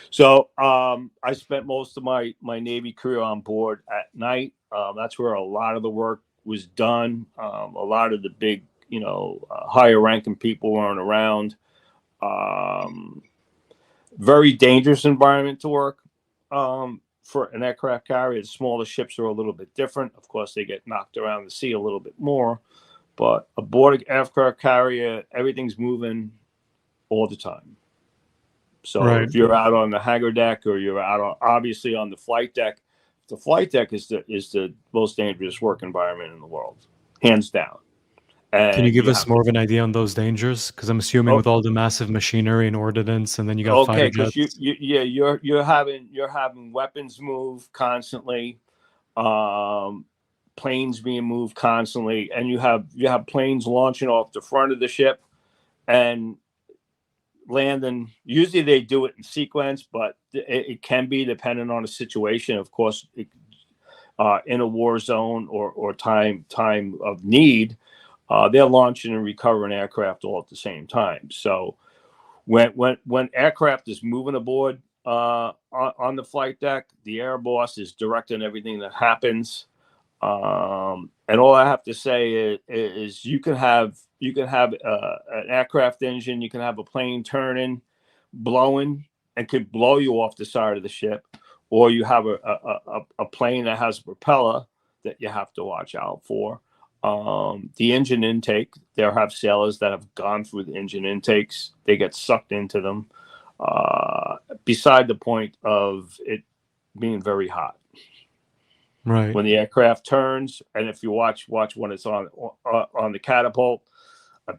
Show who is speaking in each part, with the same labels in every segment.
Speaker 1: So I spent most of my Navy career on board at night. That's where a lot of the work was done. A lot of the big, higher ranking people weren't around. Um, Very dangerous environment to work for an aircraft carrier. The smaller ships are a little bit different. Of course, they get knocked around the sea a little bit more. But aboard an aircraft carrier, everything's moving all the time. So
Speaker 2: Right.
Speaker 1: if you're out on the hangar deck or you're out on, obviously on the flight deck is the most dangerous work environment in the world, hands down.
Speaker 2: Can you
Speaker 1: And
Speaker 2: give
Speaker 1: you
Speaker 2: us
Speaker 1: have to
Speaker 2: more of an idea on those dangers? Because I'm assuming
Speaker 1: oh,
Speaker 2: with all the massive machinery and ordnance, and then you got fighter
Speaker 1: okay, because you,
Speaker 2: jets.
Speaker 1: you yeah you're having weapons move constantly, um, planes being moved constantly, and you have planes launching off the front of the ship and landing. Usually they do it in sequence, but it can be dependent on the situation. Of course, in a war zone or time of need, they're launching and recovering aircraft all at the same time. So when aircraft is moving aboard on the flight deck, the air boss is directing everything that happens. And all I have to say is you can have an aircraft engine, you can have a plane turning, blowing, and could blow you off the side of the ship, or you have a plane that has a propeller that you have to watch out for. The engine intake, there have sailors that have gone through the engine intakes, they get sucked into them. Beside the point of it being very hot
Speaker 2: Right.
Speaker 1: when the aircraft turns, and if you watch when it's on the catapult, a,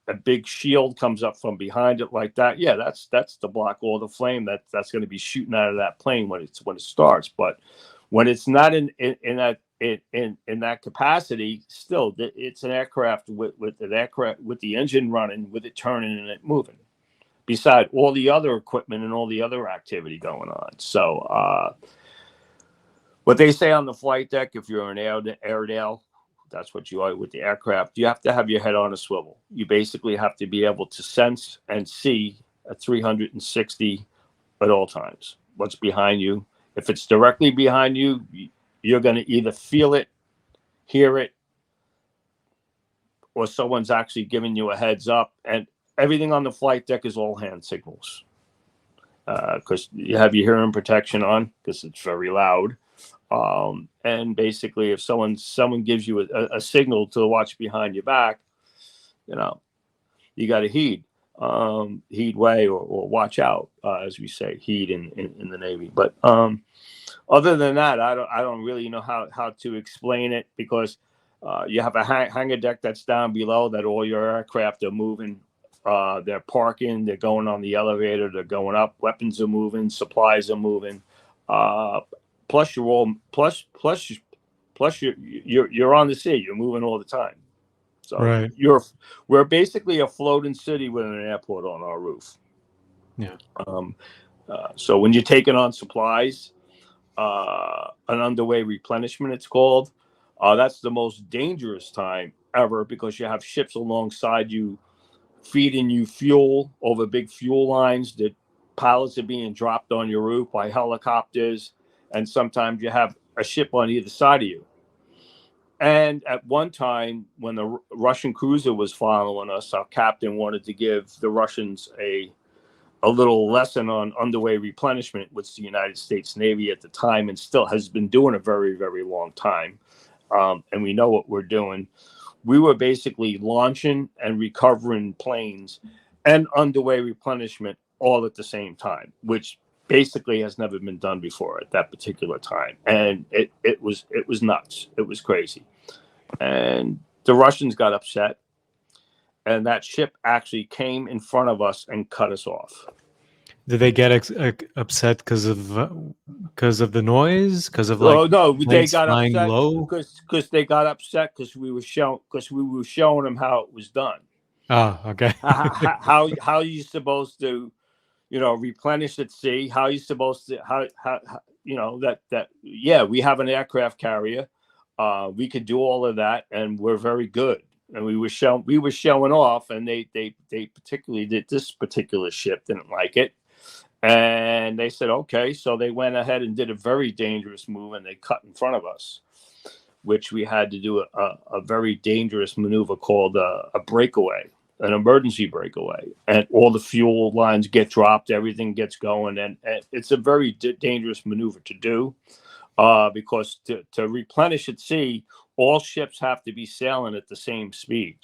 Speaker 1: a big shield comes up from behind it like that. Yeah, that's to block all the flame that's going to be shooting out of that plane when it starts. But when it's not in that capacity, still it's an aircraft with the engine running, with it turning and it moving. Beside all the other equipment and all the other activity going on, so. What they say on the flight deck, if you're an Airedale, that's what you are with the aircraft. You have to have your head on a swivel. You basically have to be able to sense and see at 360 at all times what's behind you. If it's directly behind you, you're going to either feel it, hear it, or someone's actually giving you a heads up. And everything on the flight deck is all hand signals because you have your hearing protection on because it's very loud. And basically, if someone gives you a signal to watch behind your back, you know, you got to heed way or watch out, as we say, heed in the Navy. But other than that, I don't really know how to explain it because you have a hangar deck that's down below that all your aircraft are moving. They're parking, they're going on the elevator, they're going up, weapons are moving, supplies are moving. Uh, plus you're all plus you're on the sea, you're moving all the time. So
Speaker 2: Right.
Speaker 1: we're basically a floating city with an airport on our roof.
Speaker 2: Yeah.
Speaker 1: Um, so when you're taking on supplies, an underway replenishment, it's called. That's the most dangerous time ever because you have ships alongside you feeding you fuel over big fuel lines that pilots are being dropped on your roof by helicopters. And sometimes you have a ship on either side of you. And at one time, when the Russian cruiser was following us, our captain wanted to give the Russians a little lesson on underway replenishment, which the United States Navy at the time and still has been doing a very, very long time. And we know what we're doing. We were basically launching and recovering planes and underway replenishment all at the same time, which basically has never been done before at that particular time. And it was nuts. It was crazy. And the Russians got upset, and that ship actually came in front of us and cut us off.
Speaker 2: Did they get upset because of the noise? Because of like
Speaker 1: Oh no, they
Speaker 2: planes
Speaker 1: got
Speaker 2: flying
Speaker 1: upset
Speaker 2: low?
Speaker 1: because they got upset because we were showing them how it was done.
Speaker 2: Ah, okay.
Speaker 1: How you supposed to replenish at sea? How you supposed to how that yeah, we have an aircraft carrier. We could do all of that, and we're very good. And we were showing off, and they particularly did this particular ship didn't like it, And they said, okay. So they went ahead and did a very dangerous move, and they cut in front of us, which we had to do a very dangerous maneuver called a breakaway, an emergency breakaway. And all the fuel lines get dropped, everything gets going. And it's a very dangerous maneuver to do, because to replenish at sea, all ships have to be sailing at the same speed.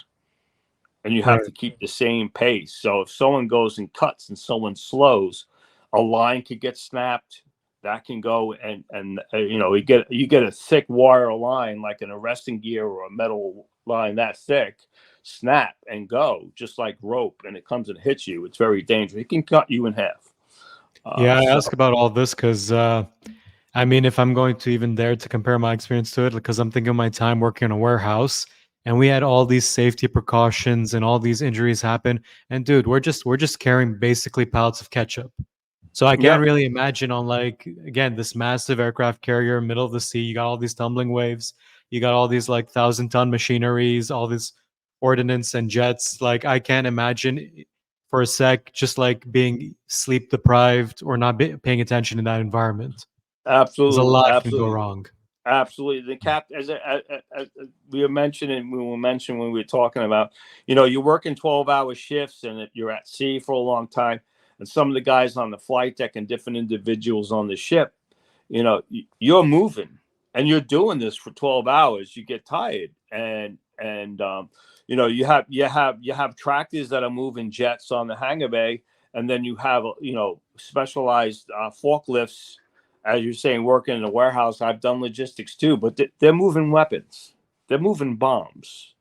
Speaker 1: And you have
Speaker 2: Right.
Speaker 1: to keep the same pace. So if someone goes and cuts and someone slows, a line could get snapped. That can go, and you get a thick wire line like an arresting gear or a metal line that thick, snap and go just like rope, and it comes and hits you. It's very dangerous. It can cut you in half.
Speaker 2: Yeah, I
Speaker 1: So
Speaker 2: ask about all this because I mean, if I'm going to even dare to compare my experience to it, because I'm thinking of my time working in a warehouse, and we had all these safety precautions and all these injuries happen. And dude, we're just carrying basically pallets of ketchup. So I can't
Speaker 1: yep,
Speaker 2: really imagine on like again this massive aircraft carrier, middle of the sea. You got all these tumbling waves. You got all these like 1,000-ton machineries, all this ordnance and jets. Like I can't imagine for a sec just like being sleep deprived or not paying attention in that environment. Because a
Speaker 1: absolutely,
Speaker 2: lot can go
Speaker 1: absolutely.
Speaker 2: wrong.
Speaker 1: Absolutely, the cap as we were mentioning, we will mention when we were talking about, you're working 12-hour shifts and you're at sea for a long time, and some of the guys on the flight deck and different individuals on the ship, you're moving and you're doing this for 12 hours. You get tired, and you have tractors that are moving jets on the hangar bay, and then you have specialized forklifts, as you're saying, working in a warehouse. I've done logistics too, but they're moving weapons. They're moving bombs.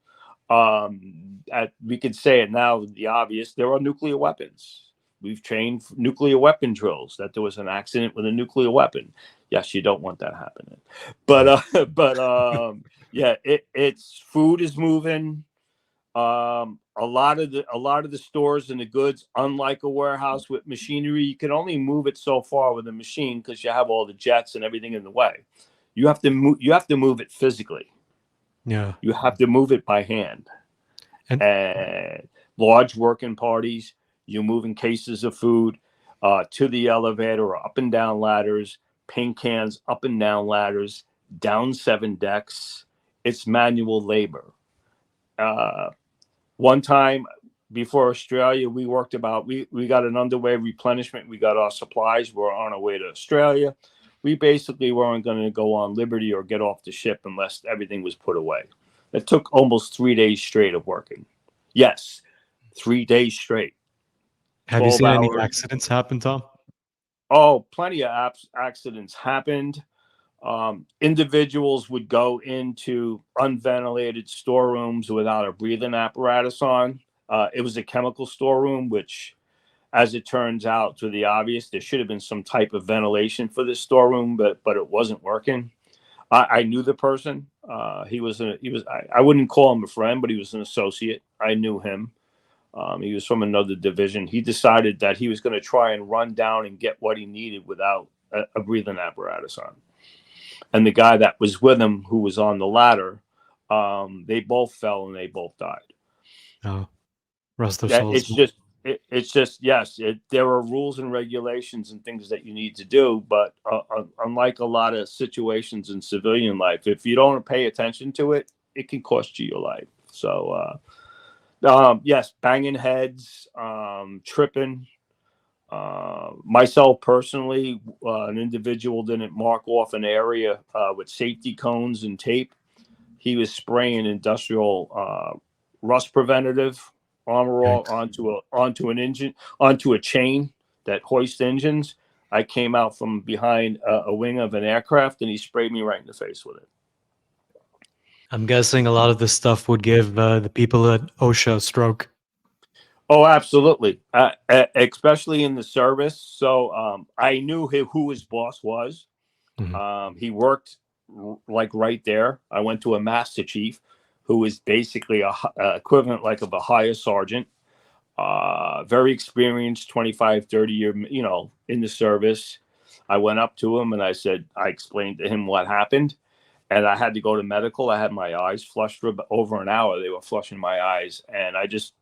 Speaker 1: We could say it now, the obvious. There are nuclear weapons. We've trained nuclear weapon drills. That there was an accident with a nuclear weapon. Yes, you don't want that happening. But yeah, it's food is moving. A lot of the stores and the goods, unlike a warehouse with machinery, you can only move it so far with a machine because you have all the jets and everything in the way. You have to move it physically.
Speaker 2: Yeah.
Speaker 1: You have to move it by hand.
Speaker 2: And
Speaker 1: And large working parties, you're moving cases of food to the elevator or up and down ladders, paint cans up and down ladders, down 7 decks. It's manual labor. Uh, One time before Australia, we got an underway replenishment. We got our supplies. We're on our way to Australia. We basically weren't going to go on liberty or get off the ship unless everything was put away. It took almost 3 days straight of working. Yes, 3 days straight,
Speaker 2: have you
Speaker 1: 12
Speaker 2: seen any
Speaker 1: hours.
Speaker 2: accidents happen, Tom?
Speaker 1: Oh, plenty of accidents happened. Individuals would go into unventilated storerooms without a breathing apparatus on. It was a chemical storeroom, which, as it turns out, to the obvious, there should have been some type of ventilation for this storeroom, but it wasn't working. I knew the person. I wouldn't call him a friend, but he was an associate. I knew him. He was from another division. He decided that he was going to try and run down and get what he needed without a breathing apparatus on. And the guy that was with him, who was on the ladder, they both fell and they both died.
Speaker 2: Oh, rest their
Speaker 1: Yeah,
Speaker 2: souls.
Speaker 1: it's just yes. There are rules and regulations and things that you need to do, but unlike a lot of situations in civilian life, if you don't pay attention to it, it can cost you your life. So yes, banging heads, tripping. Myself personally, an individual didn't mark off an area with safety cones and tape. He was spraying industrial rust preventative armor all
Speaker 2: Yikes.
Speaker 1: onto an engine, onto a chain that hoists engines. I came out from behind a wing of an aircraft, and he sprayed me right in the face with it.
Speaker 2: I'm guessing a lot of this stuff would give the people at OSHA a stroke.
Speaker 1: Oh, absolutely, especially in the service. So I knew who his boss was.
Speaker 2: Mhm.
Speaker 1: He worked like right there. I went to a master chief, who is basically a equivalent like of a higher sergeant. Very experienced, 25, 30 year, in the service. I went up to him and I explained to him what happened, and I had to go to medical. I had my eyes flushed for over an hour. They were flushing my eyes, and I just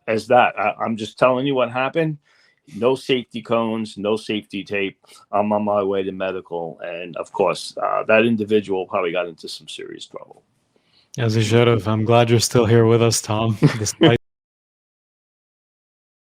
Speaker 1: as that, I'm just telling you what happened. no safety cones, no safety tape. I'm on my way to medical, and of course, that individual probably got into some serious trouble.
Speaker 2: As he should have. I'm glad you're still here with us, Tom, despite